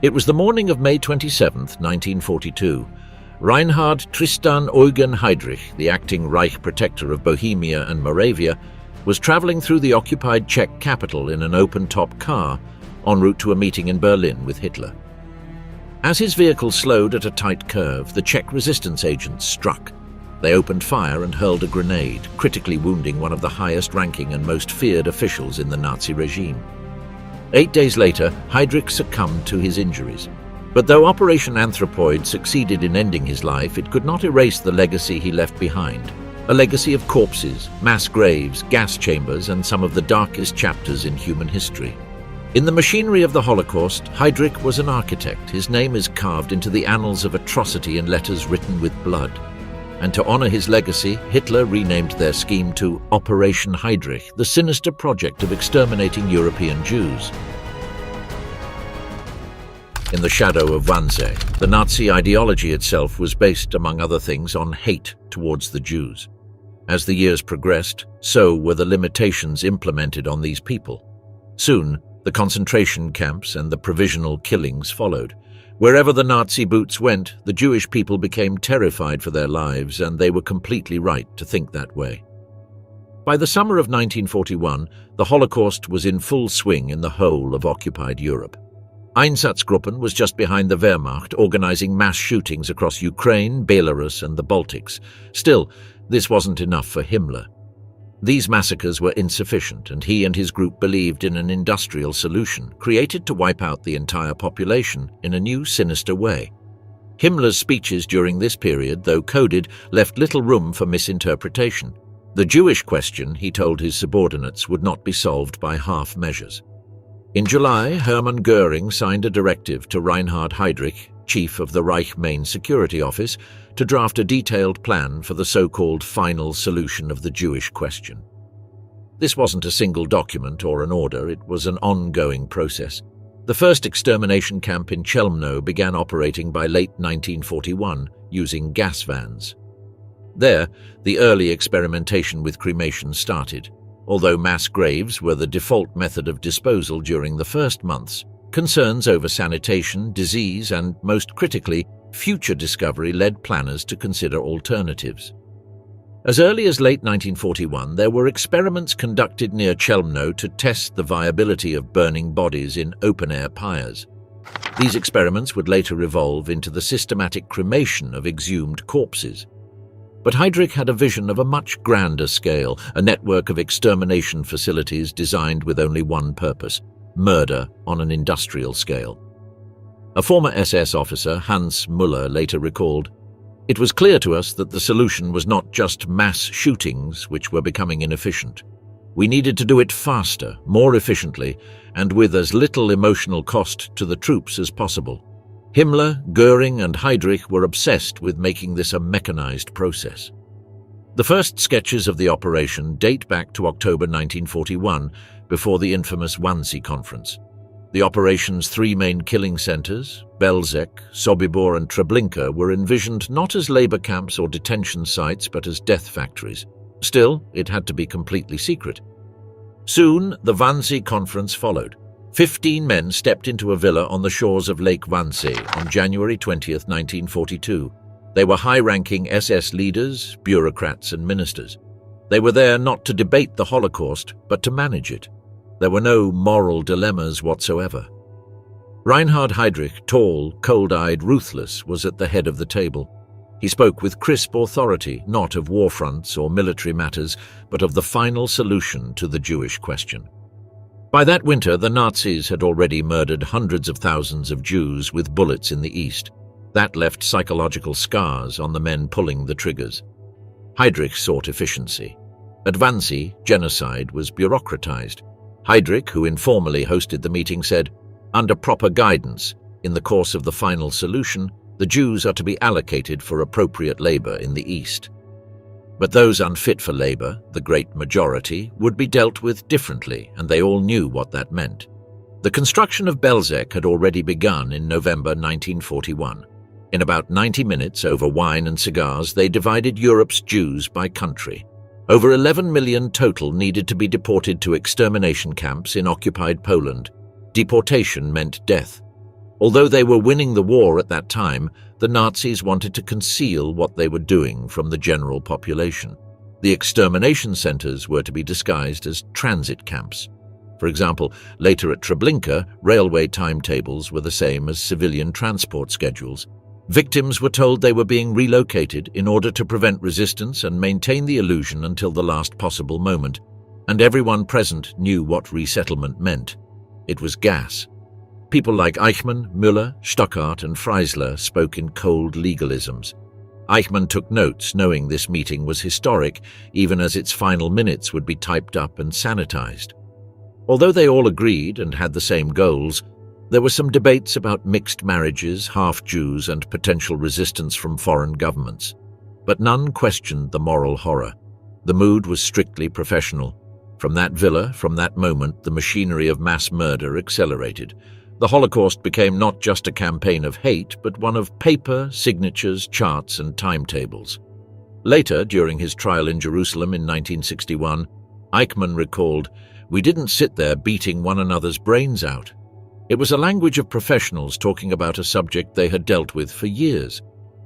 It was the morning of May 27, 1942. Reinhard Tristan Eugen Heydrich, the acting Reich protector of Bohemia and Moravia, was traveling through the occupied Czech capital in an open-top car en route to a meeting in Berlin with Hitler. As his vehicle slowed at a tight curve, the Czech resistance agents struck. They opened fire and hurled a grenade, critically wounding one of the highest-ranking and most feared officials in the Nazi regime. 8 days later, Heydrich succumbed to his injuries. But though Operation Anthropoid succeeded in ending his life, it could not erase the legacy he left behind. A legacy of corpses, mass graves, gas chambers, and some of the darkest chapters in human history. In the machinery of the Holocaust, Heydrich was an architect. His name is carved into the annals of atrocity in letters written with blood. And to honor his legacy, Hitler renamed their scheme to Operation Heydrich, the sinister project of exterminating European Jews. In the shadow of Wannsee, the Nazi ideology itself was based, among other things, on hate towards the Jews. As the years progressed, so were the limitations implemented on these people. Soon, the concentration camps and the provisional killings followed. Wherever the Nazi boots went, the Jewish people became terrified for their lives, and they were completely right to think that way. By the summer of 1941, the Holocaust was in full swing in the whole of occupied Europe. Einsatzgruppen was just behind the Wehrmacht, organizing mass shootings across Ukraine, Belarus, and the Baltics. Still, this wasn't enough for Himmler. These massacres were insufficient, and he and his group believed in an industrial solution, created to wipe out the entire population in a new, sinister way. Himmler's speeches during this period, though coded, left little room for misinterpretation. The Jewish question, he told his subordinates, would not be solved by half measures. In July, Hermann Göring signed a directive to Reinhard Heydrich, chief of the Reich Main Security Office, to draft a detailed plan for the so-called final solution of the Jewish question. This wasn't a single document or an order, it was an ongoing process. The first extermination camp in Chelmno began operating by late 1941, using gas vans. There, the early experimentation with cremation started. Although mass graves were the default method of disposal during the first months, concerns over sanitation, disease, and, most critically, future discovery led planners to consider alternatives. As early as late 1941, there were experiments conducted near Chelmno to test the viability of burning bodies in open-air pyres. These experiments would later evolve into the systematic cremation of exhumed corpses. But Heydrich had a vision of a much grander scale, a network of extermination facilities designed with only one purpose: murder on an industrial scale. A former SS officer, Hans Müller, later recalled, "It was clear to us that the solution was not just mass shootings, which were becoming inefficient. We needed to do it faster, more efficiently, and with as little emotional cost to the troops as possible." Himmler, Göring, and Heydrich were obsessed with making this a mechanized process. The first sketches of the operation date back to October 1941, before the infamous Wannsee Conference. The operation's three main killing centers, Belzec, Sobibor, and Treblinka, were envisioned not as labor camps or detention sites but as death factories. Still, it had to be completely secret. Soon, the Wannsee Conference followed. 15 men stepped into a villa on the shores of Lake Wannsee on January 20, 1942. They were high-ranking SS leaders, bureaucrats, and ministers. They were there not to debate the Holocaust, but to manage it. There were no moral dilemmas whatsoever. Reinhard Heydrich, tall, cold-eyed, ruthless, was at the head of the table. He spoke with crisp authority, not of war fronts or military matters, but of the final solution to the Jewish question. By that winter, the Nazis had already murdered hundreds of thousands of Jews with bullets in the East. That left psychological scars on the men pulling the triggers. Heydrich sought efficiency. At Wannsee, genocide was bureaucratized. Heydrich, who informally hosted the meeting, said, "Under proper guidance, in the course of the final solution, the Jews are to be allocated for appropriate labor in the East. But those unfit for labor, the great majority, would be dealt with differently, and they all knew what that meant." The construction of Belzec had already begun in November 1941. In about 90 minutes, over wine and cigars, they divided Europe's Jews by country. Over 11 million total needed to be deported to extermination camps in occupied Poland. Deportation meant death. Although they were winning the war at that time, the Nazis wanted to conceal what they were doing from the general population. The extermination centers were to be disguised as transit camps. For example, later at Treblinka, railway timetables were the same as civilian transport schedules. Victims were told they were being relocated in order to prevent resistance and maintain the illusion until the last possible moment. And everyone present knew what resettlement meant. It was gas. People like Eichmann, Müller, Stockart and Freisler spoke in cold legalisms. Eichmann took notes, knowing this meeting was historic, even as its final minutes would be typed up and sanitized. Although they all agreed and had the same goals, there were some debates about mixed marriages, half-Jews, and potential resistance from foreign governments. But none questioned the moral horror. The mood was strictly professional. From that villa, from that moment, the machinery of mass murder accelerated. The Holocaust became not just a campaign of hate, but one of paper, signatures, charts, and timetables. Later, during his trial in Jerusalem in 1961, Eichmann recalled, "We didn't sit there beating one another's brains out. It was a language of professionals talking about a subject they had dealt with for years."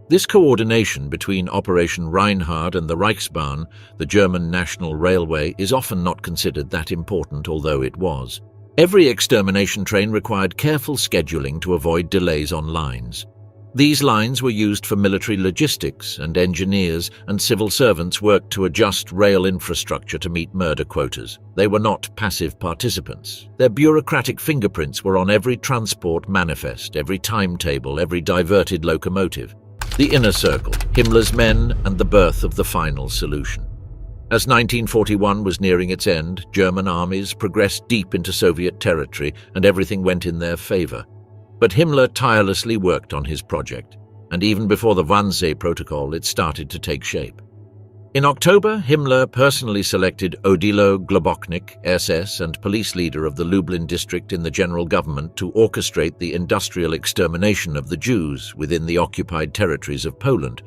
This coordination between Operation Reinhard and the Reichsbahn, the German national railway, is often not considered that important, although it was. Every extermination train required careful scheduling to avoid delays on lines. These lines were used for military logistics, and engineers and civil servants worked to adjust rail infrastructure to meet murder quotas. They were not passive participants. Their bureaucratic fingerprints were on every transport manifest, every timetable, every diverted locomotive. The inner circle, Himmler's men, and the birth of the final solution. As 1941 was nearing its end, German armies progressed deep into Soviet territory and everything went in their favor. But Himmler tirelessly worked on his project, and even before the Wannsee Protocol, it started to take shape. In October, Himmler personally selected Odilo Globoknik, SS and police leader of the Lublin district in the general government, to orchestrate the industrial extermination of the Jews within the occupied territories of Poland.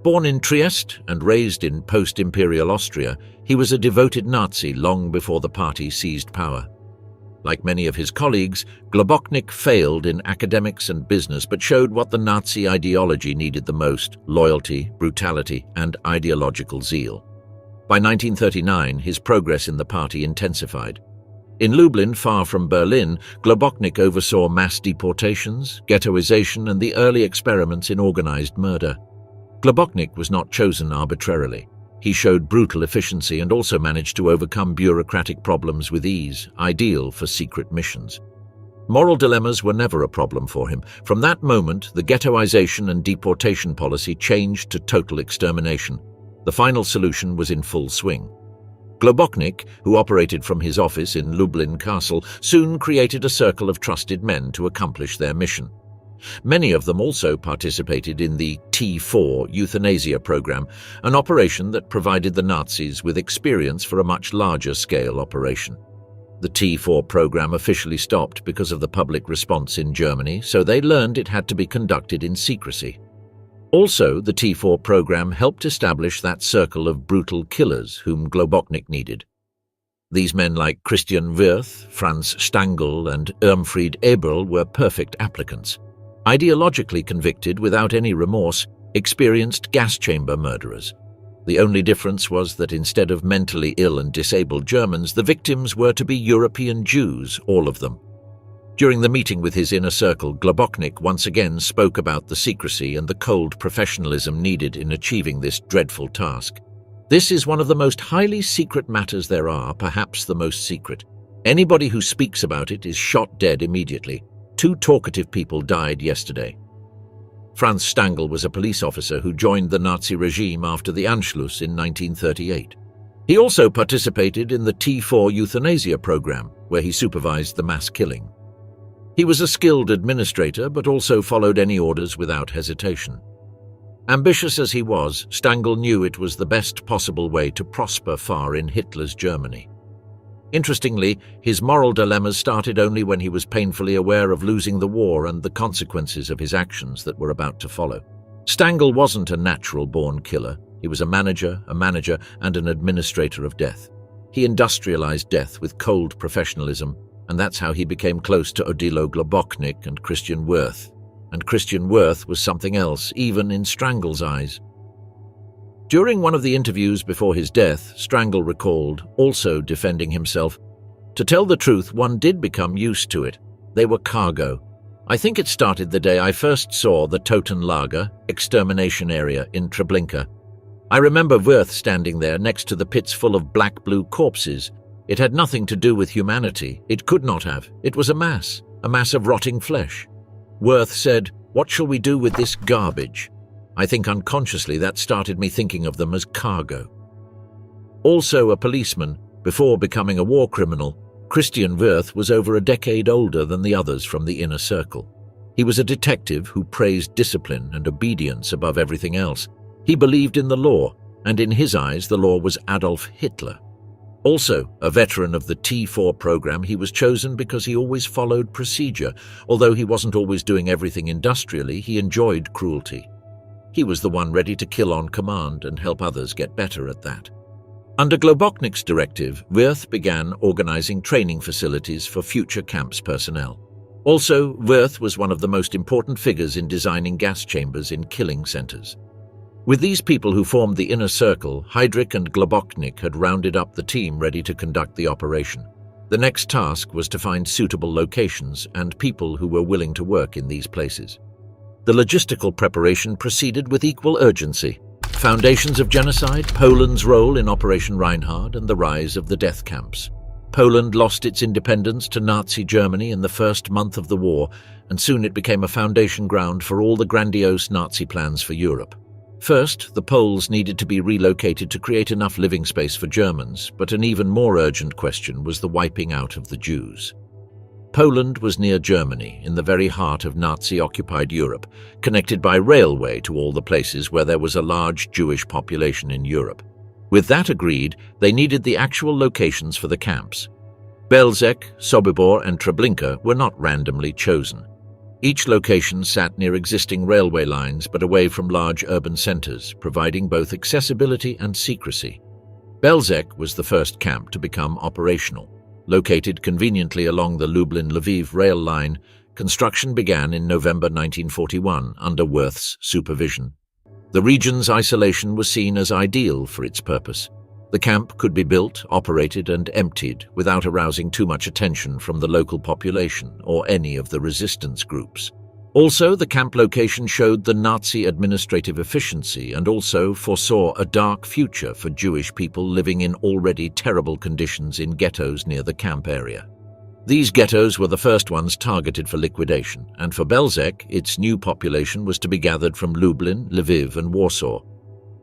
Born in Trieste and raised in post-imperial Austria, he was a devoted Nazi long before the party seized power. Like many of his colleagues, Globoknik failed in academics and business but showed what the Nazi ideology needed the most: loyalty, brutality, and ideological zeal. By 1939, his progress in the party intensified. In Lublin, far from Berlin, Globoknik oversaw mass deportations, ghettoization, and the early experiments in organized murder. Globoknik was not chosen arbitrarily. He showed brutal efficiency and also managed to overcome bureaucratic problems with ease, ideal for secret missions. Moral dilemmas were never a problem for him. From that moment, the ghettoization and deportation policy changed to total extermination. The final solution was in full swing. Globoknik, who operated from his office in Lublin Castle, soon created a circle of trusted men to accomplish their mission. Many of them also participated in the T4 euthanasia program, an operation that provided the Nazis with experience for a much larger scale operation. The T4 program officially stopped because of the public response in Germany, so they learned it had to be conducted in secrecy. Also, the T4 program helped establish that circle of brutal killers whom Globoknik needed. These men like Christian Wirth, Franz Stangl, and Irmfried Eberl were perfect applicants. Ideologically convicted without any remorse, experienced gas chamber murderers. The only difference was that instead of mentally ill and disabled Germans, the victims were to be European Jews, all of them. During the meeting with his inner circle, Globoknik once again spoke about the secrecy and the cold professionalism needed in achieving this dreadful task. "This is one of the most highly secret matters there are, perhaps the most secret. Anybody who speaks about it is shot dead immediately. 2 talkative people died yesterday." Franz Stangl was a police officer who joined the Nazi regime after the Anschluss in 1938. He also participated in the T4 euthanasia program, where he supervised the mass killing. He was a skilled administrator, but also followed any orders without hesitation. Ambitious as he was, Stangl knew it was the best possible way to prosper far in Hitler's Germany. Interestingly, his moral dilemmas started only when he was painfully aware of losing the war and the consequences of his actions that were about to follow. Stangl wasn't a natural-born killer. He was a manager, and an administrator of death. He industrialized death with cold professionalism, and that's how he became close to Odilo Globoknik and Christian Wirth. And Christian Wirth was something else, even in Strangle's eyes. During one of the interviews before his death, Strangle recalled, also defending himself, "To tell the truth, one did become used to it. They were cargo. I think it started the day I first saw the Totenlager, extermination area in Treblinka. I remember Wirth standing there next to the pits full of black-blue corpses. It had nothing to do with humanity. It could not have. It was a mass of rotting flesh. Wirth said, 'What shall we do with this garbage?' I think unconsciously that started me thinking of them as cargo." Also a policeman, before becoming a war criminal, Christian Wirth was over a decade older than the others from the inner circle. He was a detective who praised discipline and obedience above everything else. He believed in the law, and in his eyes the law was Adolf Hitler. Also, a veteran of the T4 program, he was chosen because he always followed procedure. Although he wasn't always doing everything industrially, he enjoyed cruelty. He was the one ready to kill on command and help others get better at that. Under Globoknik's directive, Wirth began organizing training facilities for future camps personnel. Also, Wirth was one of the most important figures in designing gas chambers in killing centers. With these people who formed the inner circle, Heydrich and Globoknik had rounded up the team ready to conduct the operation. The next task was to find suitable locations and people who were willing to work in these places. The logistical preparation proceeded with equal urgency. Foundations of genocide, Poland's role in Operation Reinhard, and the rise of the death camps. Poland lost its independence to Nazi Germany in the first month of the war, and soon it became a foundation ground for all the grandiose Nazi plans for Europe. First, the Poles needed to be relocated to create enough living space for Germans, but an even more urgent question was the wiping out of the Jews. Poland was near Germany, in the very heart of Nazi-occupied Europe, connected by railway to all the places where there was a large Jewish population in Europe. With that agreed, they needed the actual locations for the camps. Belzec, Sobibor and Treblinka were not randomly chosen. Each location sat near existing railway lines but away from large urban centers, providing both accessibility and secrecy. Belzec was the first camp to become operational. Located conveniently along the Lublin-Lviv rail line, construction began in November 1941 under Wirth's supervision. The region's isolation was seen as ideal for its purpose. The camp could be built, operated and emptied without arousing too much attention from the local population or any of the resistance groups. Also, the camp location showed the Nazi administrative efficiency and also foresaw a dark future for Jewish people living in already terrible conditions in ghettos near the camp area. These ghettos were the first ones targeted for liquidation, and for Belzec, its new population was to be gathered from Lublin, Lviv and Warsaw.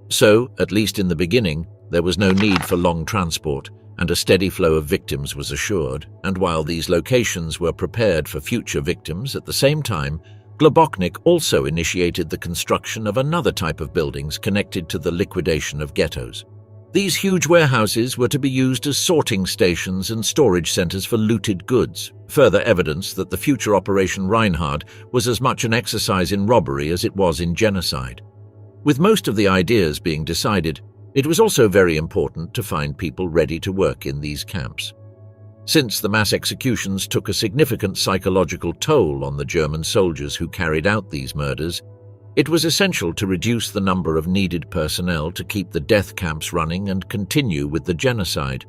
So, at least in the beginning, there was no need for long transport, and a steady flow of victims was assured, and while these locations were prepared for future victims at the same time, Globoknik also initiated the construction of another type of buildings connected to the liquidation of ghettos. These huge warehouses were to be used as sorting stations and storage centers for looted goods, further evidence that the future Operation Reinhard was as much an exercise in robbery as it was in genocide. With most of the ideas being decided, it was also very important to find people ready to work in these camps. Since the mass executions took a significant psychological toll on the German soldiers who carried out these murders, it was essential to reduce the number of needed personnel to keep the death camps running and continue with the genocide.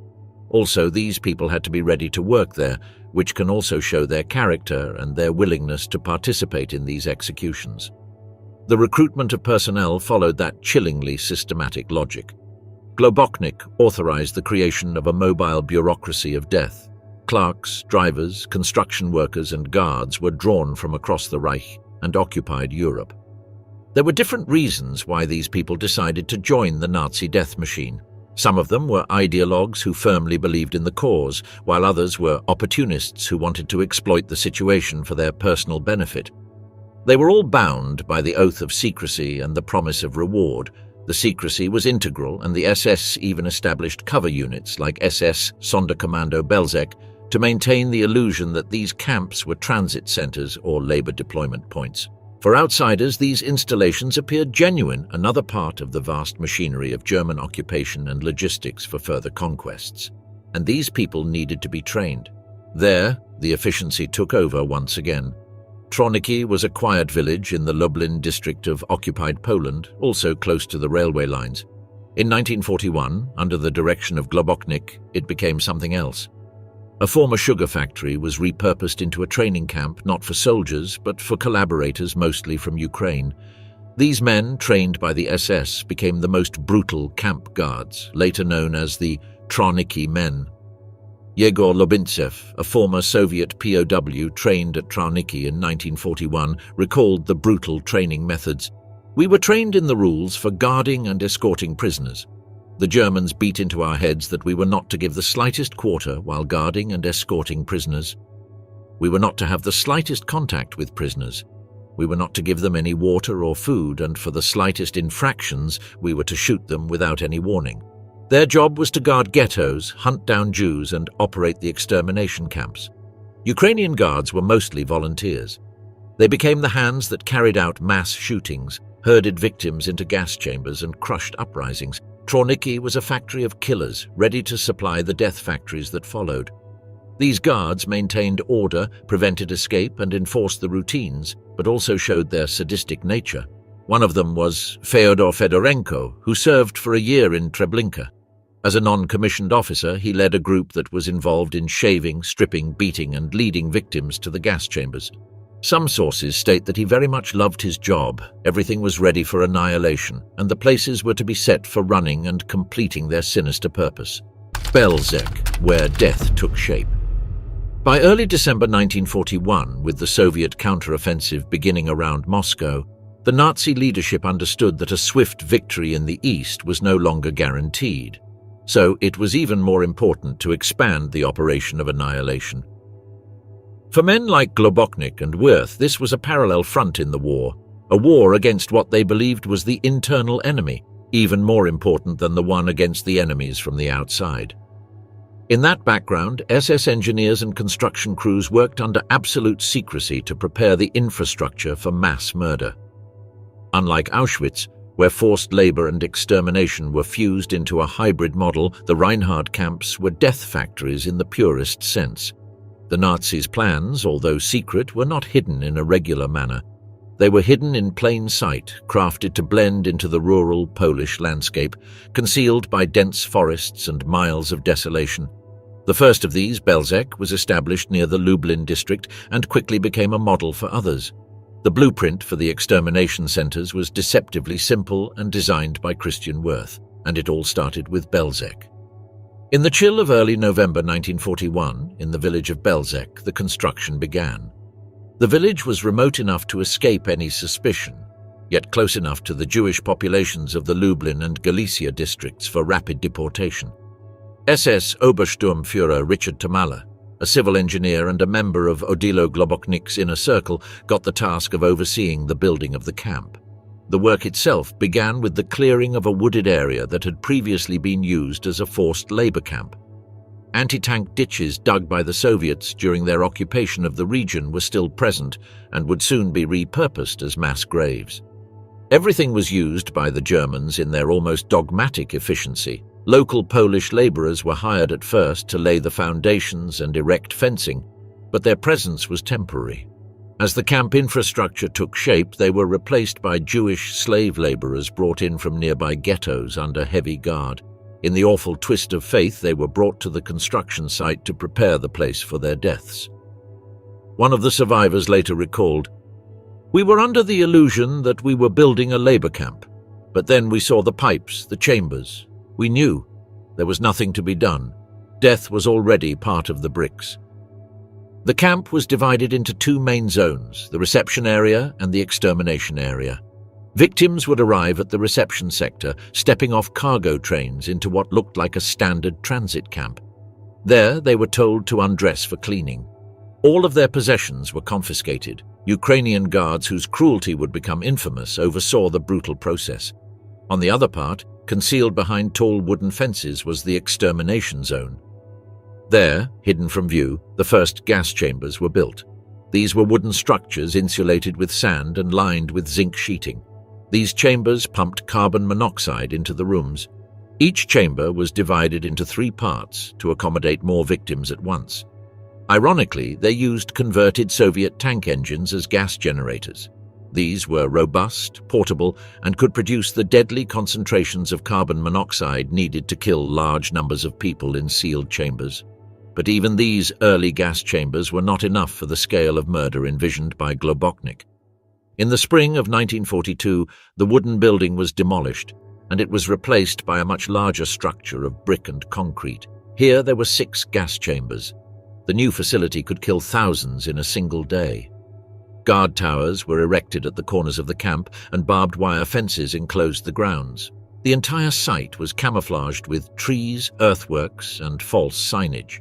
Also, these people had to be ready to work there, which can also show their character and their willingness to participate in these executions. The recruitment of personnel followed that chillingly systematic logic. Globoknik authorized the creation of a mobile bureaucracy of death. Clerks, drivers, construction workers and guards were drawn from across the Reich and occupied Europe. There were different reasons why these people decided to join the Nazi death machine. Some of them were ideologues who firmly believed in the cause, while others were opportunists who wanted to exploit the situation for their personal benefit. They were all bound by the oath of secrecy and the promise of reward. The secrecy was integral, and the SS even established cover units like SS Sonderkommando Belzec to maintain the illusion that these camps were transit centers or labor deployment points. For outsiders, these installations appeared genuine, another part of the vast machinery of German occupation and logistics for further conquests. And these people needed to be trained. There, the efficiency took over once again. Treblinka was a quiet village in the Lublin district of occupied Poland, also close to the railway lines. In 1941, under the direction of Globoknik, it became something else. A former sugar factory was repurposed into a training camp not for soldiers, but for collaborators mostly from Ukraine. These men, trained by the SS, became the most brutal camp guards, later known as the Treblinka men. Yegor Lubintsev, a former Soviet POW trained at Treblinka in 1941, recalled the brutal training methods. "We were trained in the rules for guarding and escorting prisoners. The Germans beat into our heads that we were not to give the slightest quarter while guarding and escorting prisoners. We were not to have the slightest contact with prisoners. We were not to give them any water or food, and for the slightest infractions, we were to shoot them without any warning. Their job was to guard ghettos, hunt down Jews, and operate the extermination camps. Ukrainian guards were mostly volunteers. They became the hands that carried out mass shootings, herded victims into gas chambers, and crushed uprisings. Treblinka was a factory of killers, ready to supply the death factories that followed. These guards maintained order, prevented escape, and enforced the routines, but also showed their sadistic nature. One of them was Fyodor Fedorenko, who served for a year in Treblinka. As a non-commissioned officer, he led a group that was involved in shaving, stripping, beating, and leading victims to the gas chambers. Some sources state that he very much loved his job. Everything was ready for annihilation, and the places were to be set for running and completing their sinister purpose. Belzec, where death took shape. By early December 1941, with the Soviet counteroffensive beginning around Moscow, the Nazi leadership understood that a swift victory in the east was no longer guaranteed. So it was even more important to expand the operation of annihilation. For men like Globoknik and Wirth, this was a parallel front in the war, a war against what they believed was the internal enemy, even more important than the one against the enemies from the outside. In that background, SS engineers and construction crews worked under absolute secrecy to prepare the infrastructure for mass murder. Unlike Auschwitz, where forced labor and extermination were fused into a hybrid model, the Reinhard camps were death factories in the purest sense. The Nazis' plans, although secret, were not hidden in a regular manner. They were hidden in plain sight, crafted to blend into the rural Polish landscape, concealed by dense forests and miles of desolation. The first of these, Belzec, was established near the Lublin district and quickly became a model for others. The blueprint for the extermination centers was deceptively simple and designed by Christian Wirth, and it all started with Belzec. In the chill of early November 1941, in the village of Belzec, the construction began. The village was remote enough to escape any suspicion, yet close enough to the Jewish populations of the Lublin and Galicia districts for rapid deportation. SS Obersturmführer Richard Tamala, a civil engineer and a member of Odilo Globoknik's inner circle, got the task of overseeing the building of the camp. The work itself began with the clearing of a wooded area that had previously been used as a forced labor camp. Anti-tank ditches dug by the Soviets during their occupation of the region were still present and would soon be repurposed as mass graves. Everything was used by the Germans in their almost dogmatic efficiency. Local Polish laborers were hired at first to lay the foundations and erect fencing, but their presence was temporary. As the camp infrastructure took shape, they were replaced by Jewish slave laborers brought in from nearby ghettos under heavy guard. In the awful twist of fate, they were brought to the construction site to prepare the place for their deaths. One of the survivors later recalled, "We were under the illusion that we were building a labor camp, but then we saw the pipes, the chambers. We knew there was nothing to be done. Death was already part of the bricks." The camp was divided into two main zones, the reception area and the extermination area. Victims would arrive at the reception sector, stepping off cargo trains into what looked like a standard transit camp. There, they were told to undress for cleaning. All of their possessions were confiscated. Ukrainian guards whose cruelty would become infamous oversaw the brutal process. On the other part, concealed behind tall wooden fences, was the extermination zone. There, hidden from view, the first gas chambers were built. These were wooden structures insulated with sand and lined with zinc sheeting. These chambers pumped carbon monoxide into the rooms. Each chamber was divided into 3 parts to accommodate more victims at once. Ironically, they used converted Soviet tank engines as gas generators. These were robust, portable, and could produce the deadly concentrations of carbon monoxide needed to kill large numbers of people in sealed chambers. But even these early gas chambers were not enough for the scale of murder envisioned by Globoknik. In the spring of 1942, the wooden building was demolished, and it was replaced by a much larger structure of brick and concrete. Here there were 6 gas chambers. The new facility could kill thousands in a single day. Guard towers were erected at the corners of the camp, and barbed wire fences enclosed the grounds. The entire site was camouflaged with trees, earthworks, and false signage.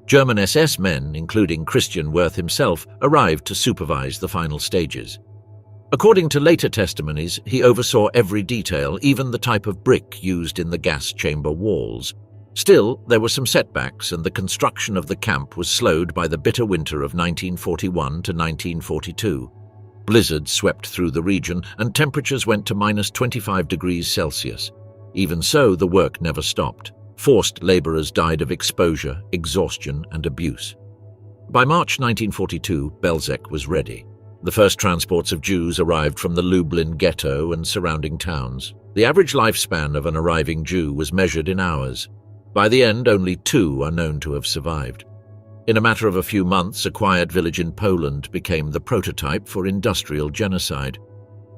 German SS men, including Christian Wirth himself, arrived to supervise the final stages. According to later testimonies, he oversaw every detail, even the type of brick used in the gas chamber walls. Still, there were some setbacks, and the construction of the camp was slowed by the bitter winter of 1941 to 1942. Blizzards swept through the region, and temperatures went to -25°C. Even so, the work never stopped. Forced laborers died of exposure, exhaustion, and abuse. By March 1942, Belzec was ready. The first transports of Jews arrived from the Lublin ghetto and surrounding towns. The average lifespan of an arriving Jew was measured in hours. By the end, only 2 are known to have survived. In a matter of a few months, a quiet village in Poland became the prototype for industrial genocide.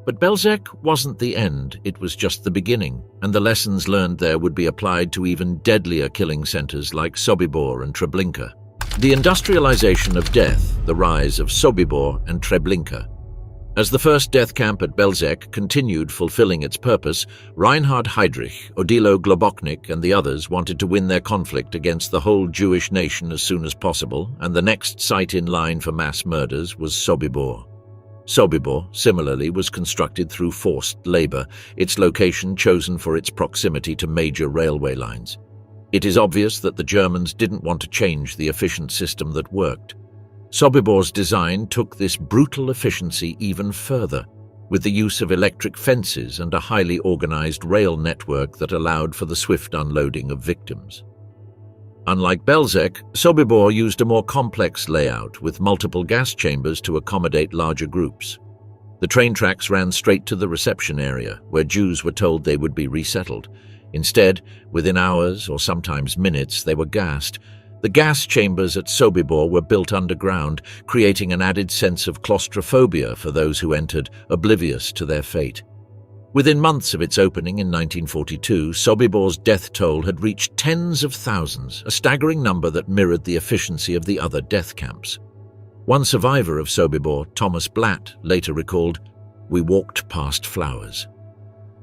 But Belzec wasn't the end, it was just the beginning, and the lessons learned there would be applied to even deadlier killing centers like Sobibor and Treblinka. The industrialization of death, the rise of Sobibor and Treblinka. As the first death camp at Belzec continued fulfilling its purpose, Reinhard Heydrich, Odilo Globoknik, and the others wanted to win their conflict against the whole Jewish nation as soon as possible, and the next site in line for mass murders was Sobibor. Sobibor, similarly, was constructed through forced labor, its location chosen for its proximity to major railway lines. It is obvious that the Germans didn't want to change the efficient system that worked. Sobibor's design took this brutal efficiency even further, with the use of electric fences and a highly organized rail network that allowed for the swift unloading of victims. Unlike Belzec, Sobibor used a more complex layout with multiple gas chambers to accommodate larger groups. The train tracks ran straight to the reception area, where Jews were told they would be resettled. Instead, within hours or sometimes minutes, they were gassed. The gas chambers at Sobibor were built underground, creating an added sense of claustrophobia for those who entered, oblivious to their fate. Within months of its opening in 1942, Sobibor's death toll had reached tens of thousands, a staggering number that mirrored the efficiency of the other death camps. One survivor of Sobibor, Thomas Blatt, later recalled, "We walked past flowers.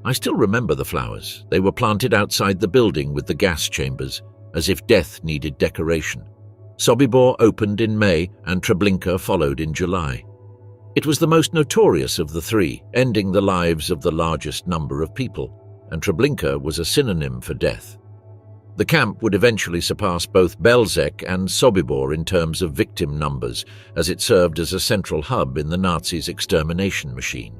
I still remember the flowers. They were planted outside the building with the gas chambers, as if death needed decoration. Sobibor opened in May, and Treblinka followed in July. It was the most notorious of the 3, ending the lives of the largest number of people, and Treblinka was a synonym for death. The camp would eventually surpass both Belzec and Sobibor in terms of victim numbers, as it served as a central hub in the Nazis' extermination machine.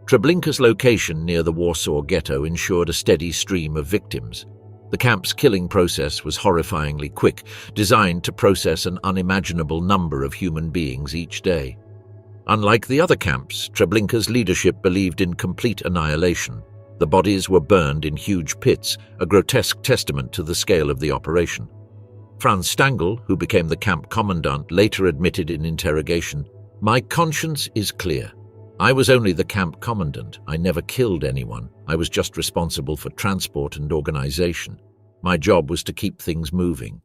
Treblinka's location near the Warsaw Ghetto ensured a steady stream of victims. The camp's killing process was horrifyingly quick, designed to process an unimaginable number of human beings each day. Unlike the other camps, Treblinka's leadership believed in complete annihilation. The bodies were burned in huge pits, a grotesque testament to the scale of the operation. Franz Stangl, who became the camp commandant, later admitted in interrogation, "My conscience is clear. I was only the camp commandant. I never killed anyone. I was just responsible for transport and organization. My job was to keep things moving."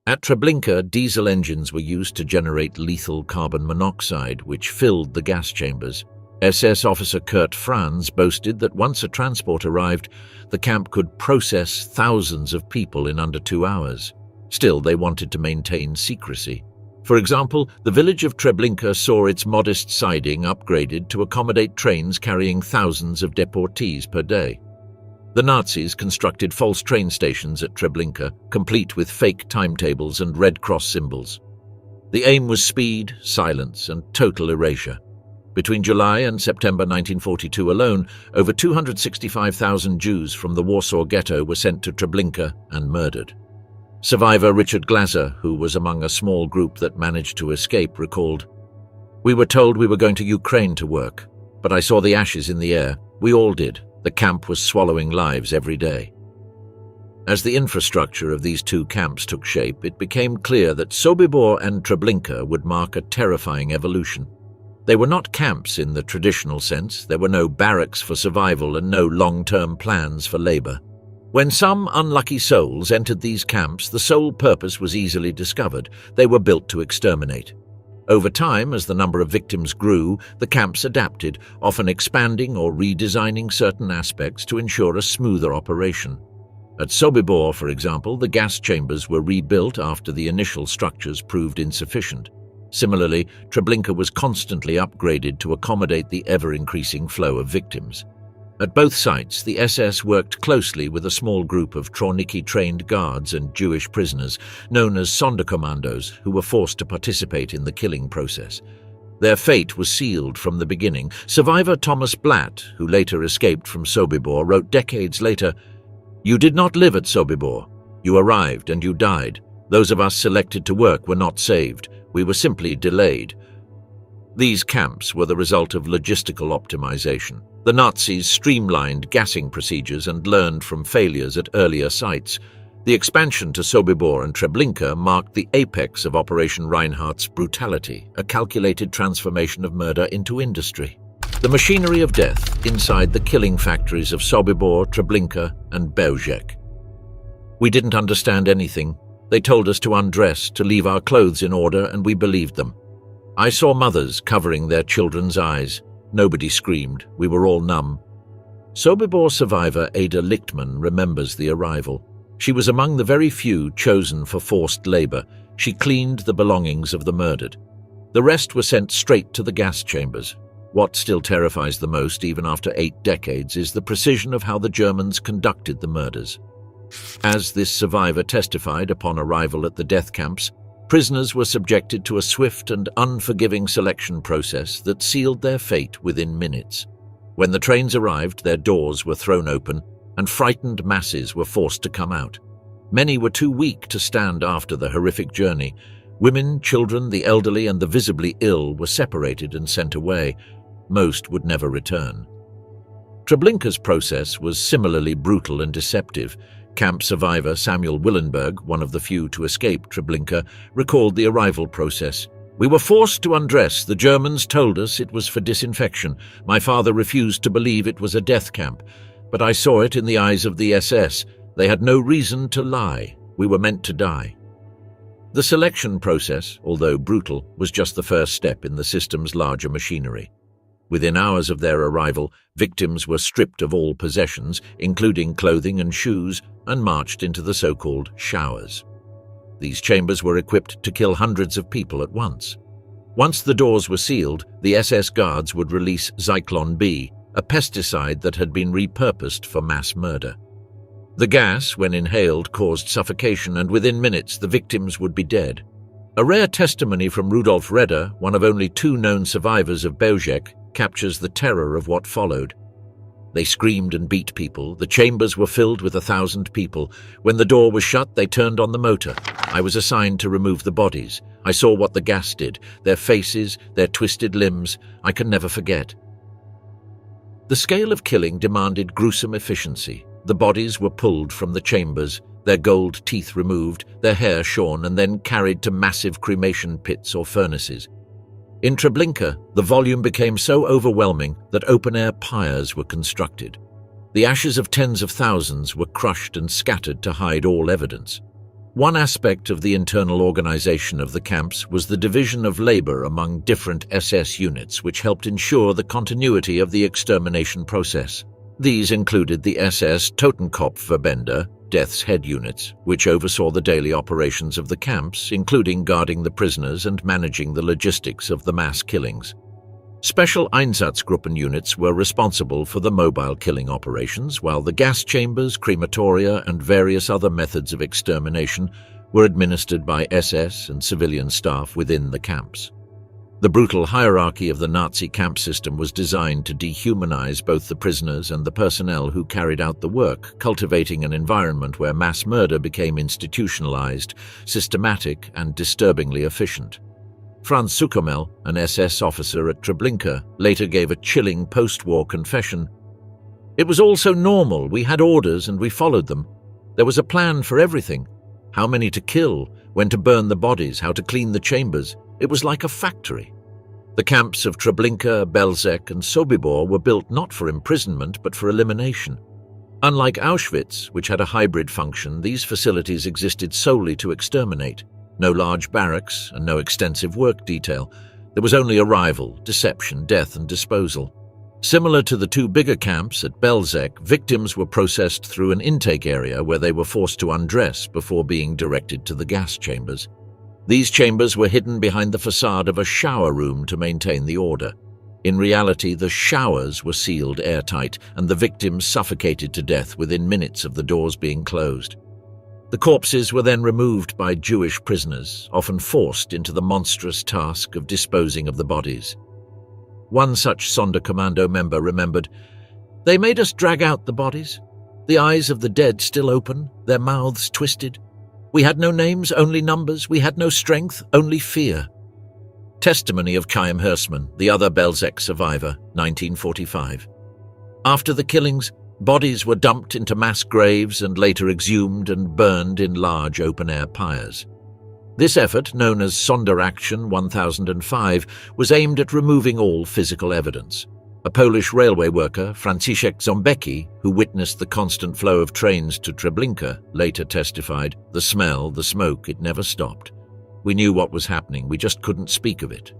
At Treblinka, diesel engines were used to generate lethal carbon monoxide, which filled the gas chambers. SS officer Kurt Franz boasted that once a transport arrived, the camp could process thousands of people in under 2 hours. Still, they wanted to maintain secrecy. For example, the village of Treblinka saw its modest siding upgraded to accommodate trains carrying thousands of deportees per day. The Nazis constructed false train stations at Treblinka, complete with fake timetables and Red Cross symbols. The aim was speed, silence, and total erasure. Between July and September 1942 alone, over 265,000 Jews from the Warsaw Ghetto were sent to Treblinka and murdered. Survivor Richard Glaser, who was among a small group that managed to escape, recalled, "We were told we were going to Ukraine to work, but I saw the ashes in the air. We all did. The camp was swallowing lives every day." As the infrastructure of these two camps took shape, it became clear that Sobibor and Treblinka would mark a terrifying evolution. They were not camps in the traditional sense. There were no barracks for survival and no long-term plans for labor. When some unlucky souls entered these camps, the sole purpose was easily discovered. They were built to exterminate. Over time, as the number of victims grew, the camps adapted, often expanding or redesigning certain aspects to ensure a smoother operation. At Sobibor, for example, the gas chambers were rebuilt after the initial structures proved insufficient. Similarly, Treblinka was constantly upgraded to accommodate the ever-increasing flow of victims. At both sites, the SS worked closely with a small group of Trauniki-trained guards and Jewish prisoners, known as Sonderkommandos, who were forced to participate in the killing process. Their fate was sealed from the beginning. Survivor Thomas Blatt, who later escaped from Sobibor, wrote decades later, "You did not live at Sobibor. You arrived and you died. Those of us selected to work were not saved. We were simply delayed." These camps were the result of logistical optimization. The Nazis streamlined gassing procedures and learned from failures at earlier sites. The expansion to Sobibor and Treblinka marked the apex of Operation Reinhardt's brutality, a calculated transformation of murder into industry. The machinery of death inside the killing factories of Sobibor, Treblinka, and Belzec. We didn't understand anything. They told us to undress, to leave our clothes in order, and we believed them. I saw mothers covering their children's eyes. Nobody screamed. We were all numb. Sobibor survivor Ada Lichtman remembers the arrival. She was among the very few chosen for forced labor. She cleaned the belongings of the murdered. The rest were sent straight to the gas chambers. What still terrifies the most, even after 8 decades, is the precision of how the Germans conducted the murders. As this survivor testified upon arrival at the death camps, prisoners were subjected to a swift and unforgiving selection process that sealed their fate within minutes. When the trains arrived, their doors were thrown open, and frightened masses were forced to come out. Many were too weak to stand after the horrific journey. Women, children, the elderly, and the visibly ill were separated and sent away. Most would never return. Treblinka's process was similarly brutal and deceptive. Camp survivor Samuel Willenberg, one of the few to escape Treblinka, recalled the arrival process. "We were forced to undress. The Germans told us it was for disinfection. My father refused to believe it was a death camp, but I saw it in the eyes of the SS. They had no reason to lie. We were meant to die." The selection process, although brutal, was just the first step in the system's larger machinery. Within hours of their arrival, victims were stripped of all possessions, including clothing and shoes, and marched into the so-called showers. These chambers were equipped to kill hundreds of people at once. Once the doors were sealed, the SS guards would release Zyklon B, a pesticide that had been repurposed for mass murder. The gas, when inhaled, caused suffocation, and within minutes the victims would be dead. A rare testimony from Rudolf Redder, one of only 2 known survivors of Belzec, captures the terror of what followed. They screamed and beat people. The chambers were filled with 1,000 people. When the door was shut, they turned on the motor. I was assigned to remove the bodies. I saw what the gas did, their faces, their twisted limbs. I can never forget. The scale of killing demanded gruesome efficiency. The bodies were pulled from the chambers, their gold teeth removed, their hair shorn, and then carried to massive cremation pits or furnaces. In Treblinka, the volume became so overwhelming that open-air pyres were constructed. The ashes of tens of thousands were crushed and scattered to hide all evidence. One aspect of the internal organization of the camps was the division of labor among different SS units, which helped ensure the continuity of the extermination process. These included the SS Totenkopfverbände, Death's Head units, which oversaw the daily operations of the camps, including guarding the prisoners and managing the logistics of the mass killings. Special Einsatzgruppen units were responsible for the mobile killing operations, while the gas chambers, crematoria, and various other methods of extermination were administered by SS and civilian staff within the camps. The brutal hierarchy of the Nazi camp system was designed to dehumanize both the prisoners and the personnel who carried out the work, cultivating an environment where mass murder became institutionalized, systematic, and disturbingly efficient. Franz Suckermel, an SS officer at Treblinka, later gave a chilling post-war confession. "It was all so normal. We had orders and we followed them. There was a plan for everything. How many to kill, when to burn the bodies, how to clean the chambers. It was like a factory." The camps of Treblinka, Belzec, and Sobibor were built not for imprisonment but for elimination. Unlike Auschwitz, which had a hybrid function, these facilities existed solely to exterminate. No large barracks and no extensive work detail. There was only arrival, deception, death, and disposal. Similar to the two bigger camps at Belzec, victims were processed through an intake area where they were forced to undress before being directed to the gas chambers. These chambers were hidden behind the facade of a shower room to maintain the order. In reality, the showers were sealed airtight, and the victims suffocated to death within minutes of the doors being closed. The corpses were then removed by Jewish prisoners, often forced into the monstrous task of disposing of the bodies. One such Sonderkommando member remembered, "They made us drag out the bodies, the eyes of the dead still open, their mouths twisted. We had no names, only numbers. We had no strength, only fear." Testimony of Chaim Hersman, the other Belzec survivor, 1945. After the killings, bodies were dumped into mass graves and later exhumed and burned in large open-air pyres. This effort, known as Sonderaktion 1005, was aimed at removing all physical evidence. A Polish railway worker, Franciszek Ząbecki, who witnessed the constant flow of trains to Treblinka, later testified, "The smell, the smoke, it never stopped. We knew what was happening, we just couldn't speak of it."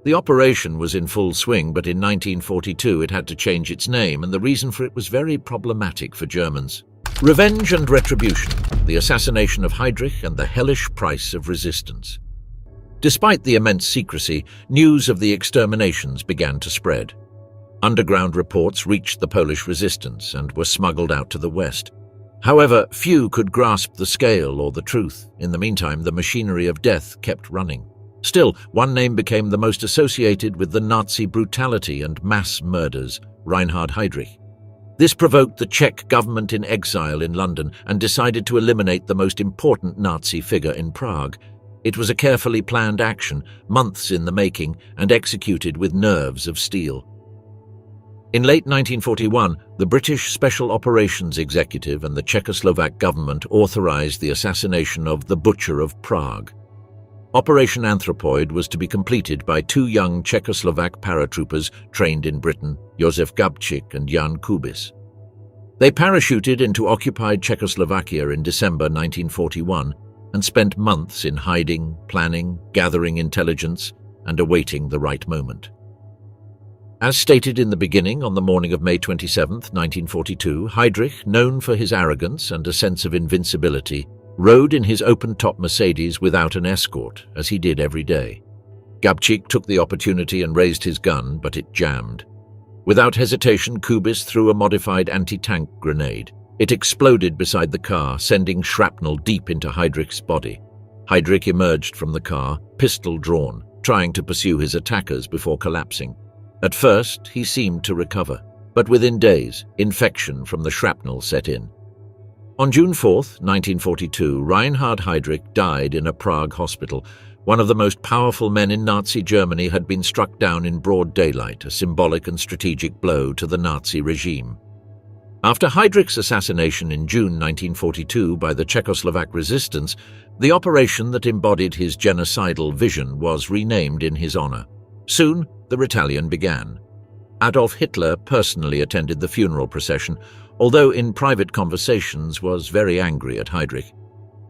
The operation was in full swing, but in 1942 it had to change its name, and the reason for it was very problematic for Germans. Revenge and Retribution, the assassination of Heydrich and the hellish price of resistance. Despite the immense secrecy, news of the exterminations began to spread. Underground reports reached the Polish resistance and were smuggled out to the west. However, few could grasp the scale or the truth. In the meantime, the machinery of death kept running. Still, one name became the most associated with the Nazi brutality and mass murders: Reinhard Heydrich. This provoked the Czech government in exile in London and decided to eliminate the most important Nazi figure in Prague. It was a carefully planned action, months in the making, and executed with nerves of steel. In late 1941, the British Special Operations Executive and the Czechoslovak government authorized the assassination of the Butcher of Prague. Operation Anthropoid was to be completed by two young Czechoslovak paratroopers trained in Britain, Josef Gabčík and Jan Kubis. They parachuted into occupied Czechoslovakia in December 1941 and spent months in hiding, planning, gathering intelligence, and awaiting the right moment. As stated in the beginning, on the morning of May 27, 1942, Heydrich, known for his arrogance and a sense of invincibility, rode in his open-top Mercedes without an escort, as he did every day. Gabčík took the opportunity and raised his gun, but it jammed. Without hesitation, Kubis threw a modified anti-tank grenade. It exploded beside the car, sending shrapnel deep into Heydrich's body. Heydrich emerged from the car, pistol drawn, trying to pursue his attackers before collapsing. At first, he seemed to recover, but within days, infection from the shrapnel set in. On June 4, 1942, Reinhard Heydrich died in a Prague hospital. One of the most powerful men in Nazi Germany had been struck down in broad daylight, a symbolic and strategic blow to the Nazi regime. After Heydrich's assassination in June 1942 by the Czechoslovak resistance, the operation that embodied his genocidal vision was renamed in his honor. Soon, the Rebellion began. Adolf Hitler personally attended the funeral procession, although in private conversations was very angry at Heydrich.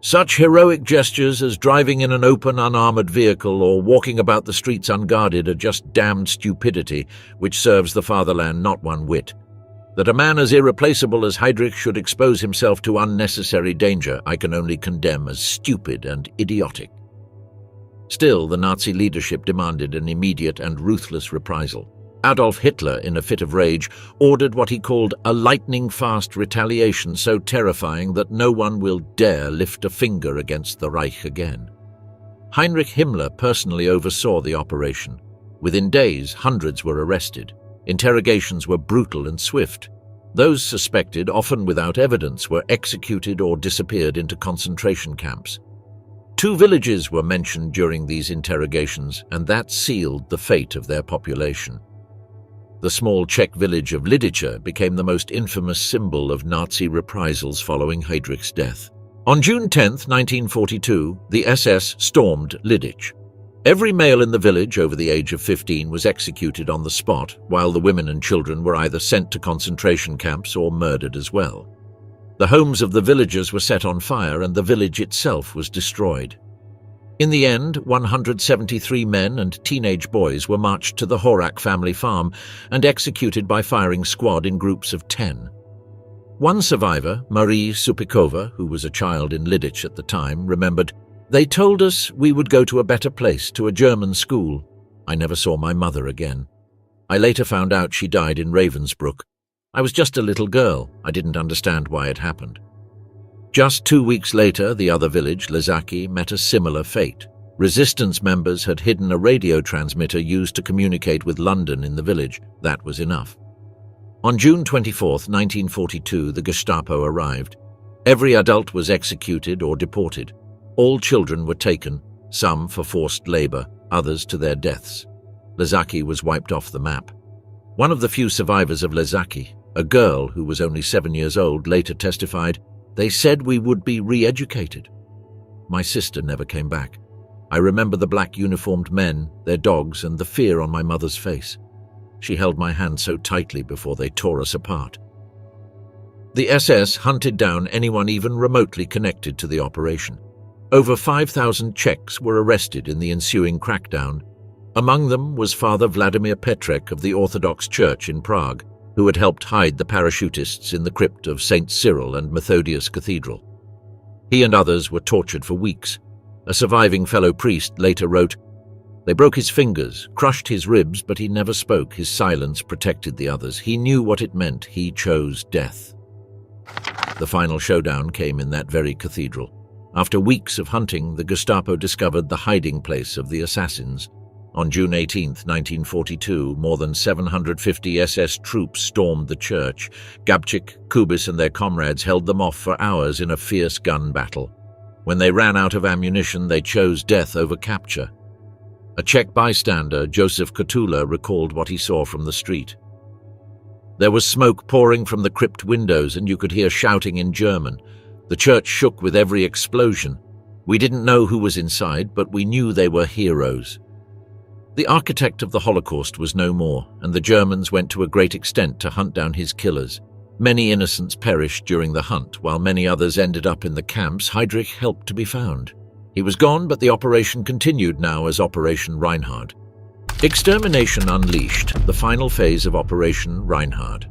"Such heroic gestures as driving in an open, unarmored vehicle or walking about the streets unguarded are just damned stupidity, which serves the fatherland not one whit. That a man as irreplaceable as Heydrich should expose himself to unnecessary danger I can only condemn as stupid and idiotic." Still, the Nazi leadership demanded an immediate and ruthless reprisal. Adolf Hitler, in a fit of rage, ordered what he called a lightning-fast retaliation so terrifying that no one will dare lift a finger against the Reich again. Heinrich Himmler personally oversaw the operation. Within days, hundreds were arrested. Interrogations were brutal and swift. Those suspected, often without evidence, were executed or disappeared into concentration camps. 2 villages were mentioned during these interrogations, and that sealed the fate of their population. The small Czech village of Lidice became the most infamous symbol of Nazi reprisals following Heydrich's death. On June 10, 1942, the SS stormed Lidice. Every male in the village over the age of 15 was executed on the spot, while the women and children were either sent to concentration camps or murdered as well. The homes of the villagers were set on fire and the village itself was destroyed. In the end, 173 men and teenage boys were marched to the Horak family farm and executed by firing squad in groups of 10. One survivor, Marie Supikova, who was a child in Lidice at the time, remembered, "They told us we would go to a better place, to a German school. I never saw my mother again. I later found out she died in Ravensbrück. I was just a little girl. I didn't understand why it happened." Just 2 weeks later, the other village, Lezaki, met a similar fate. Resistance members had hidden a radio transmitter used to communicate with London in the village. That was enough. On June 24, 1942, the Gestapo arrived. Every adult was executed or deported. All children were taken, some for forced labor, others to their deaths. Lezaki was wiped off the map. One of the few survivors of Lezaki, a girl who was only 7 years old, later testified, "They said we would be re-educated. My sister never came back. I remember the black uniformed men, their dogs, and the fear on my mother's face. She held my hand so tightly before they tore us apart." The SS hunted down anyone even remotely connected to the operation. Over 5,000 Czechs were arrested in the ensuing crackdown. Among them was Father Vladimir Petrek of the Orthodox Church in Prague, who had helped hide the parachutists in the crypt of St. Cyril and Methodius Cathedral. He and others were tortured for weeks. A surviving fellow priest later wrote, "They broke his fingers, crushed his ribs, but he never spoke. His silence protected the others. He knew what it meant. He chose death." The final showdown came in that very cathedral. After weeks of hunting, the Gestapo discovered the hiding place of the assassins. On June 18, 1942, more than 750 SS troops stormed the church. Gabčík, Kubis and their comrades held them off for hours in a fierce gun battle. When they ran out of ammunition, they chose death over capture. A Czech bystander, Josef Kotula, recalled what he saw from the street. "There was smoke pouring from the crypt windows and you could hear shouting in German. The church shook with every explosion. We didn't know who was inside, but we knew they were heroes." The architect of the Holocaust was no more, and the Germans went to a great extent to hunt down his killers. Many innocents perished during the hunt, while many others ended up in the camps. Heydrich helped to be found. He was gone, but the operation continued now as Operation Reinhard. Extermination unleashed, the final phase of Operation Reinhard.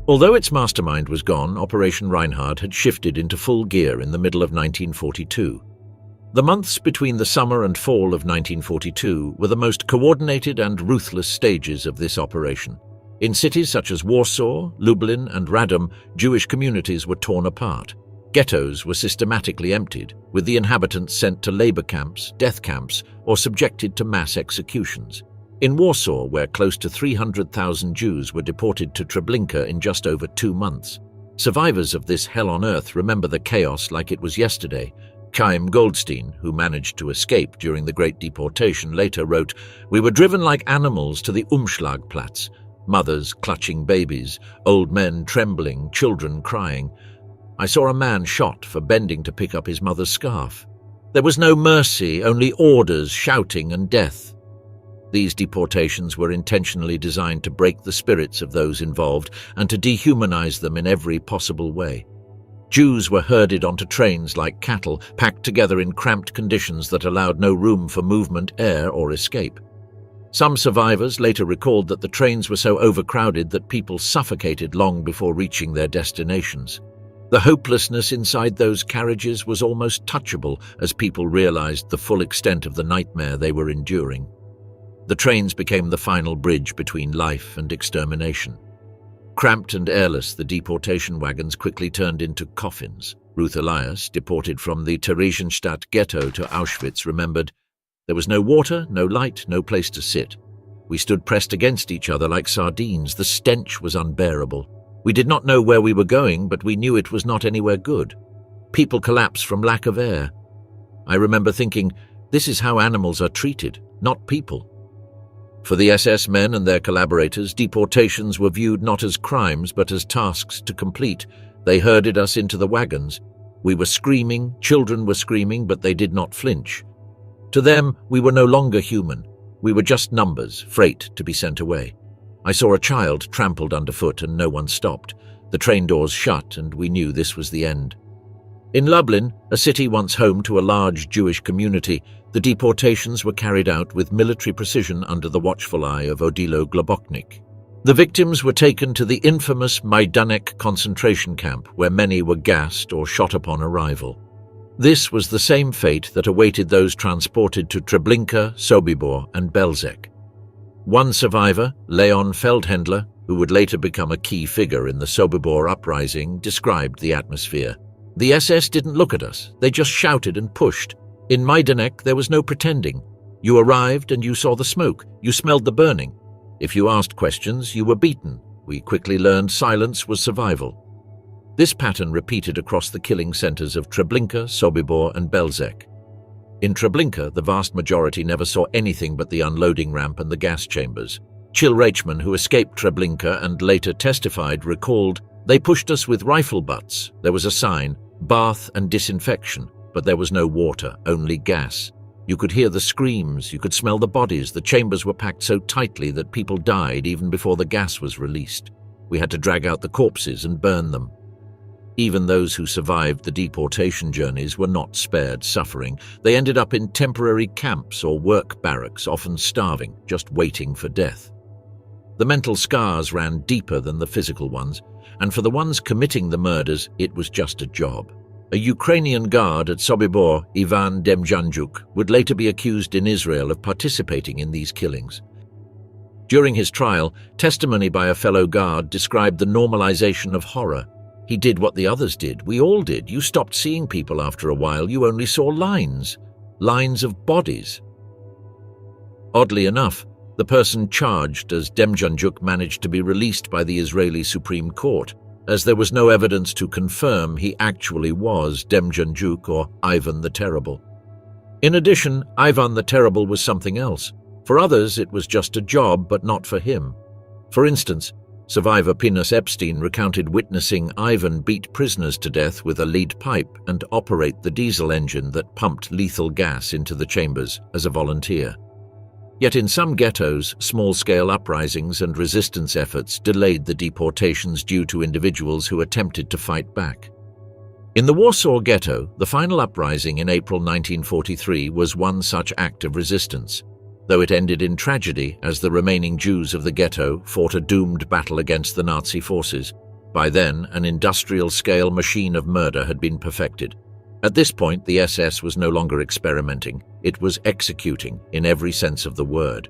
Although its mastermind was gone, Operation Reinhard had shifted into full gear in the middle of 1942. The months between the summer and fall of 1942 were the most coordinated and ruthless stages of this operation. In cities such as Warsaw, Lublin, and Radom, Jewish communities were torn apart. Ghettos were systematically emptied, with the inhabitants sent to labor camps, death camps, or subjected to mass executions. In Warsaw, where close to 300,000 Jews were deported to Treblinka in just over 2 months. Survivors of this hell on earth remember the chaos like it was yesterday. Chaim Goldstein, who managed to escape during the Great Deportation, later wrote, "We were driven like animals to the Umschlagplatz, mothers clutching babies, old men trembling, children crying. I saw a man shot for bending to pick up his mother's scarf. There was no mercy, only orders, shouting, and death." These deportations were intentionally designed to break the spirits of those involved and to dehumanize them in every possible way. Jews were herded onto trains like cattle, packed together in cramped conditions that allowed no room for movement, air, or escape. Some survivors later recalled that the trains were so overcrowded that people suffocated long before reaching their destinations. The hopelessness inside those carriages was almost touchable as people realized the full extent of the nightmare they were enduring. The trains became the final bridge between life and extermination. Cramped and airless, the deportation wagons quickly turned into coffins. Ruth Elias, deported from the Theresienstadt ghetto to Auschwitz, remembered, "There was no water, no light, no place to sit. We stood pressed against each other like sardines. The stench was unbearable. We did not know where we were going, but we knew it was not anywhere good. People collapsed from lack of air. I remember thinking, this is how animals are treated, not people." For the SS men and their collaborators, deportations were viewed not as crimes but as tasks to complete. They herded us into the wagons. We were screaming, children were screaming, but they did not flinch. To them, we were no longer human. We were just numbers, freight to be sent away. I saw a child trampled underfoot and no one stopped. The train doors shut and we knew this was the end. In Lublin, a city once home to a large Jewish community, the deportations were carried out with military precision under the watchful eye of Odilo Globoknik. The victims were taken to the infamous Majdanek concentration camp, where many were gassed or shot upon arrival. This was the same fate that awaited those transported to Treblinka, Sobibor and Belzec. One survivor, Leon Feldhendler, who would later become a key figure in the Sobibor uprising, described the atmosphere. "The SS didn't look at us, they just shouted and pushed. In Majdanek there was no pretending. You arrived and you saw the smoke, you smelled the burning. If you asked questions, you were beaten. We quickly learned silence was survival." This pattern repeated across the killing centers of Treblinka, Sobibor and Belzec. In Treblinka, the vast majority never saw anything but the unloading ramp and the gas chambers. Chil Reichman, who escaped Treblinka and later testified, recalled, "They pushed us with rifle butts. There was a sign, bath and disinfection, but there was no water, only gas. You could hear the screams, you could smell the bodies. The chambers were packed so tightly that people died even before the gas was released. We had to drag out the corpses and burn them." Even those who survived the deportation journeys were not spared suffering. They ended up in temporary camps or work barracks, often starving, just waiting for death. The mental scars ran deeper than the physical ones, and for the ones committing the murders, it was just a job. A Ukrainian guard at Sobibor, Ivan Demjanjuk, would later be accused in Israel of participating in these killings. During his trial, testimony by a fellow guard described the normalization of horror. "He did what the others did. We all did. You stopped seeing people after a while. You only saw lines. Lines of bodies." Oddly enough, the person charged as Demjanjuk managed to be released by the Israeli Supreme Court, as there was no evidence to confirm he actually was Demjanjuk or Ivan the Terrible. In addition, Ivan the Terrible was something else. For others, it was just a job, but not for him. For instance, survivor Pinus Epstein recounted witnessing Ivan beat prisoners to death with a lead pipe and operate the diesel engine that pumped lethal gas into the chambers as a volunteer. Yet in some ghettos, small-scale uprisings and resistance efforts delayed the deportations due to individuals who attempted to fight back. In the Warsaw Ghetto, the final uprising in April 1943 was one such act of resistance, though it ended in tragedy as the remaining Jews of the ghetto fought a doomed battle against the Nazi forces. By then, an industrial-scale machine of murder had been perfected. At this point, the SS was no longer experimenting. It was executing in every sense of the word.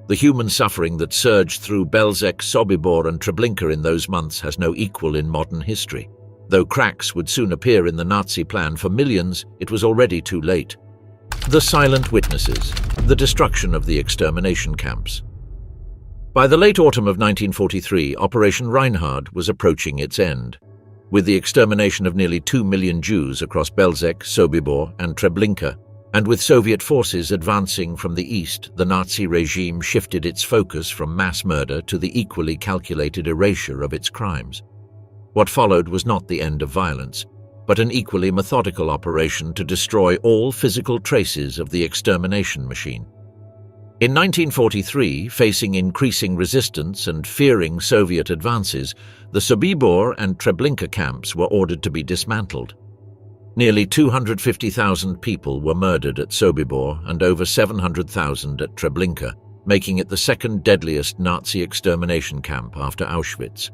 The human suffering that surged through Belzec, Sobibor and Treblinka in those months has no equal in modern history. Though cracks would soon appear in the Nazi plan for millions, it was already too late. The silent witnesses, the destruction of the extermination camps. By the late autumn of 1943, Operation Reinhard was approaching its end. With the extermination of nearly 2 million Jews across Belzec, Sobibor and Treblinka, and with Soviet forces advancing from the east, the Nazi regime shifted its focus from mass murder to the equally calculated erasure of its crimes. What followed was not the end of violence, but an equally methodical operation to destroy all physical traces of the extermination machine. In 1943, facing increasing resistance and fearing Soviet advances, the Sobibor and Treblinka camps were ordered to be dismantled. Nearly 250,000 people were murdered at Sobibor and over 700,000 at Treblinka, making it the second deadliest Nazi extermination camp after Auschwitz.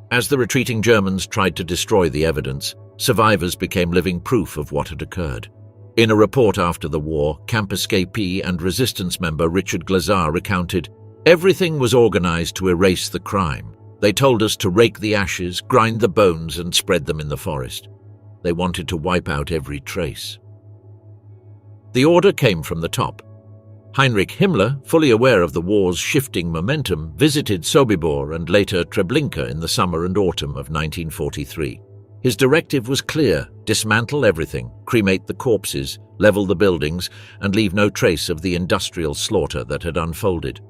As the retreating Germans tried to destroy the evidence, survivors became living proof of what had occurred. In a report after the war, camp escapee and resistance member Richard Glazar recounted, "Everything was organized to erase the crime. They told us to rake the ashes, grind the bones and spread them in the forest. They wanted to wipe out every trace. The order came from the top. Heinrich Himmler, fully aware of the war's shifting momentum, visited Sobibor and later Treblinka in the summer and autumn of 1943. His directive was clear: dismantle everything, cremate the corpses, level the buildings, and leave no trace of the industrial slaughter that had unfolded.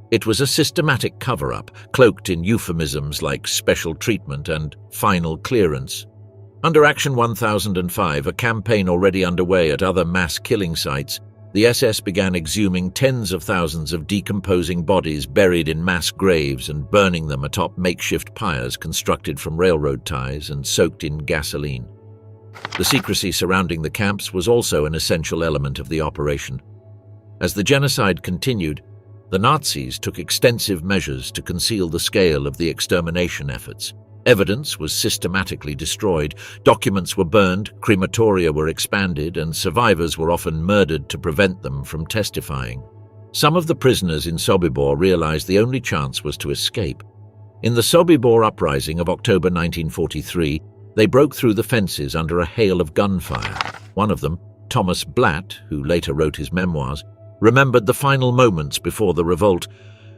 It was a systematic cover-up, cloaked in euphemisms like special treatment and final clearance. Under Action 1005, a campaign already underway at other mass killing sites, the SS began exhuming tens of thousands of decomposing bodies buried in mass graves and burning them atop makeshift pyres constructed from railroad ties and soaked in gasoline. The secrecy surrounding the camps was also an essential element of the operation. As the genocide continued, the Nazis took extensive measures to conceal the scale of the extermination efforts. Evidence was systematically destroyed, documents were burned, crematoria were expanded, and survivors were often murdered to prevent them from testifying. Some of the prisoners in Sobibor realized the only chance was to escape. In the Sobibor uprising of October 1943, they broke through the fences under a hail of gunfire. One of them, Thomas Blatt, who later wrote his memoirs, remembered the final moments before the revolt.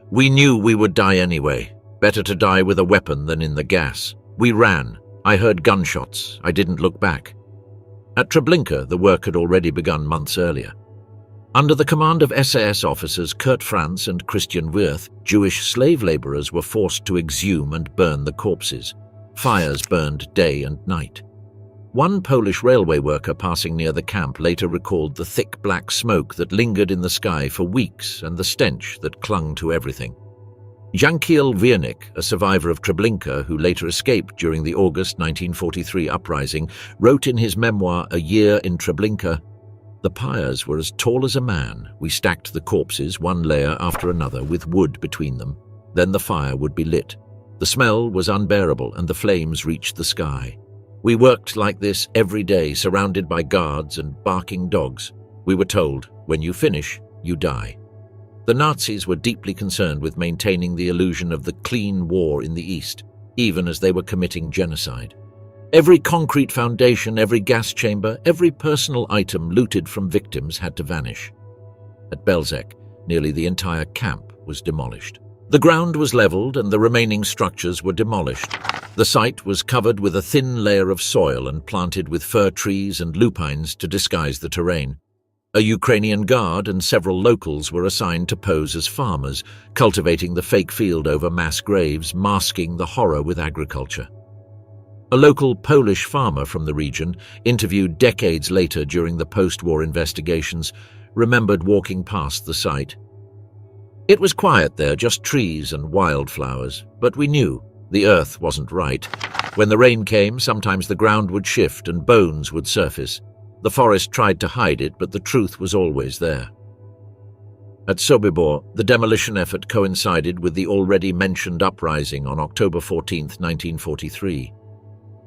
"We knew we would die anyway. Better to die with a weapon than in the gas. We ran. I heard gunshots. I didn't look back." At Treblinka, the work had already begun months earlier. Under the command of SAS officers Kurt Franz and Christian Wirth, Jewish slave laborers were forced to exhume and burn the corpses. Fires burned day and night. One Polish railway worker passing near the camp later recalled the thick black smoke that lingered in the sky for weeks and the stench that clung to everything. Jankiel Wiernik, a survivor of Treblinka who later escaped during the August 1943 uprising, wrote in his memoir A Year in Treblinka, "The pyres were as tall as a man. We stacked the corpses one layer after another with wood between them. Then the fire would be lit. The smell was unbearable and the flames reached the sky. We worked like this every day, surrounded by guards and barking dogs. We were told, when you finish, you die." The Nazis were deeply concerned with maintaining the illusion of the clean war in the East, even as they were committing genocide. Every concrete foundation, every gas chamber, every personal item looted from victims had to vanish. At Belzec, nearly the entire camp was demolished. The ground was leveled and the remaining structures were demolished. The site was covered with a thin layer of soil and planted with fir trees and lupines to disguise the terrain. A Ukrainian guard and several locals were assigned to pose as farmers, cultivating the fake field over mass graves, masking the horror with agriculture. A local Polish farmer from the region, interviewed decades later during the post-war investigations, remembered walking past the site. "It was quiet there, just trees and wildflowers, but we knew the earth wasn't right. When the rain came, sometimes the ground would shift and bones would surface. The forest tried to hide it, but the truth was always there." At Sobibor, the demolition effort coincided with the already mentioned uprising on October 14, 1943.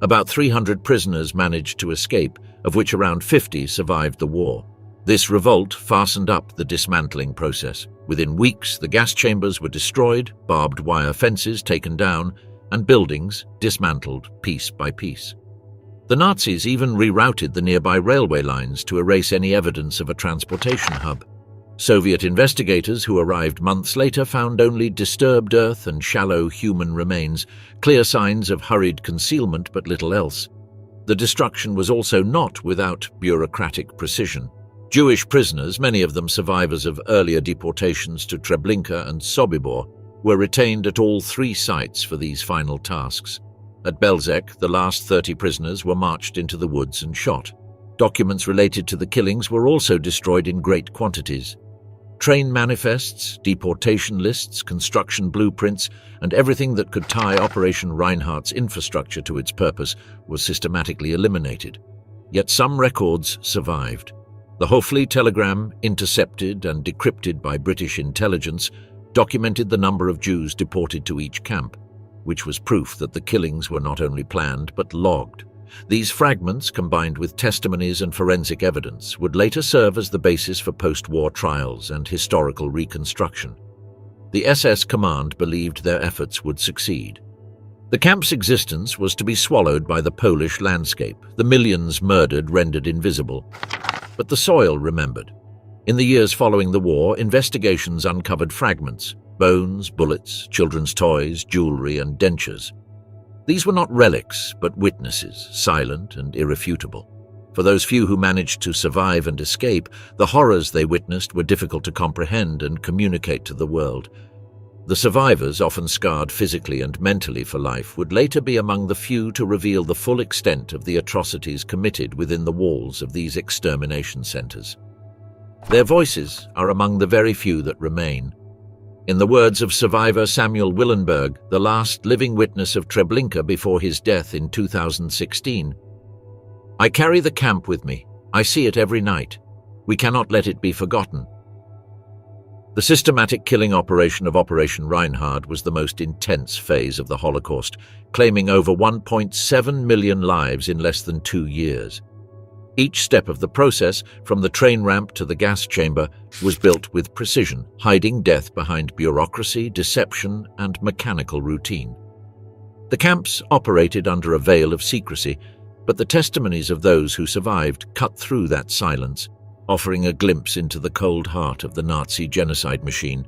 About 300 prisoners managed to escape, of which around 50 survived the war. This revolt fastened up the dismantling process. Within weeks, the gas chambers were destroyed, barbed wire fences taken down, and buildings dismantled piece by piece. The Nazis even rerouted the nearby railway lines to erase any evidence of a transportation hub. Soviet investigators who arrived months later found only disturbed earth and shallow human remains, clear signs of hurried concealment but little else. The destruction was also not without bureaucratic precision. Jewish prisoners, many of them survivors of earlier deportations to Treblinka and Sobibor, were retained at all three sites for these final tasks. At Belzec, the last 30 prisoners were marched into the woods and shot. Documents related to the killings were also destroyed in great quantities. Train manifests, deportation lists, construction blueprints, and everything that could tie Operation Reinhardt's infrastructure to its purpose was systematically eliminated. Yet some records survived. The Hofli telegram, intercepted and decrypted by British intelligence, documented the number of Jews deported to each camp, which was proof that the killings were not only planned but logged. These fragments, combined with testimonies and forensic evidence, would later serve as the basis for post-war trials and historical reconstruction. The SS command believed their efforts would succeed. The camp's existence was to be swallowed by the Polish landscape, the millions murdered rendered invisible. But the soil remembered. In the years following the war, investigations uncovered fragments, bones, bullets, children's toys, jewelry, and dentures. These were not relics, but witnesses, silent and irrefutable. For those few who managed to survive and escape, the horrors they witnessed were difficult to comprehend and communicate to the world. The survivors, often scarred physically and mentally for life, would later be among the few to reveal the full extent of the atrocities committed within the walls of these extermination centers. Their voices are among the very few that remain. In the words of survivor Samuel Willenberg, the last living witness of Treblinka before his death in 2016, "I carry the camp with me. I see it every night. We cannot let it be forgotten." The systematic killing operation of Operation Reinhard was the most intense phase of the Holocaust, claiming over 1.7 million lives in less than 2 years. Each step of the process, from the train ramp to the gas chamber, was built with precision, hiding death behind bureaucracy, deception, and mechanical routine. The camps operated under a veil of secrecy, but the testimonies of those who survived cut through that silence, offering a glimpse into the cold heart of the Nazi genocide machine.